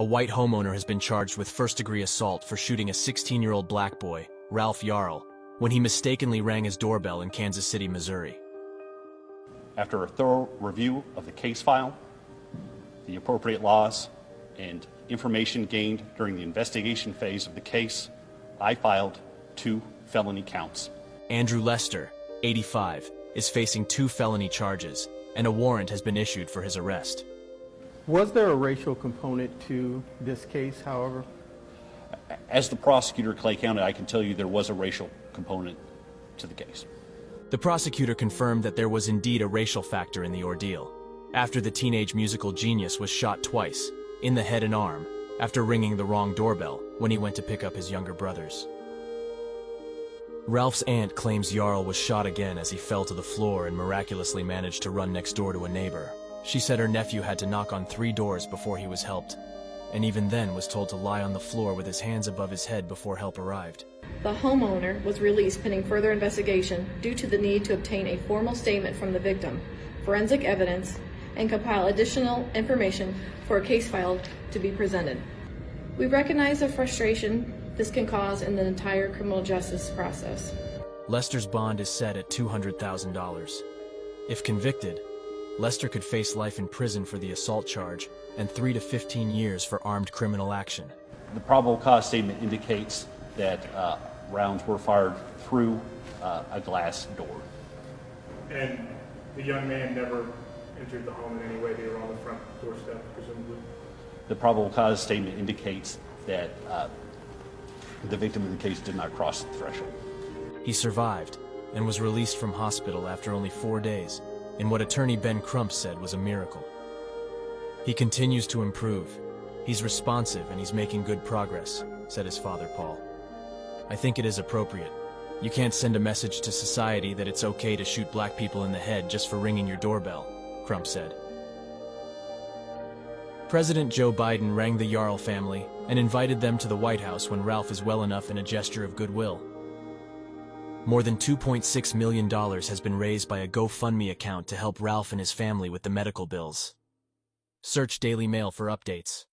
A white homeowner has been charged with first-degree assault for shooting a 16-year-old black boy, Ralph Yarl, when he mistakenly rang his doorbell in Kansas City, Missouri. After a thorough review of the case file, the appropriate laws, and information gained during the investigation phase of the case, I filed 2 felony counts. Andrew Lester, 85, is facing 2 felony charges, and a warrant has been issued for his arrest. Was there a racial component to this case, however? As the prosecutor, Clay County, I can tell you there was a racial component to the case. The prosecutor confirmed that there was indeed a racial factor in the ordeal, after the teenage musical genius was shot twice, in the head and arm, after ringing the wrong doorbell when he went to pick up his younger brothers. Ralph's aunt claims Yarl was shot again as he fell to the floor and miraculously managed to run next door to a neighbor. She said her nephew had to knock on 3 doors before he was helped, and even then was told to lie on the floor with his hands above his head before help arrived. The homeowner was released pending further investigation due to the need to obtain a formal statement from the victim, forensic evidence, and compile additional information for a case file to be presented. We recognize the frustration this can cause in the entire criminal justice process. Lester's bond is set at $200,000. If convicted, Lester could face life in prison for the assault charge and 3 to 15 years for armed criminal action. The probable cause statement indicates that rounds were fired through a glass door. And the young man never entered the home in any way. They were on the front doorstep, presumably. The probable cause statement indicates that the victim in the case did not cross the threshold. He survived and was released from hospital after only 4 days, in what attorney Ben Crump said was a miracle. He continues to improve. He's responsive and he's making good progress, said his father, Paul. I think it is appropriate. You can't send a message to society that it's okay to shoot black people in the head just for ringing your doorbell, Crump said. President Joe Biden rang the Yarl family and invited them to the White House when Ralph is well enough in a gesture of goodwill. More than $2.6 million has been raised by a GoFundMe account to help Ralph and his family with the medical bills. Search Daily Mail for updates.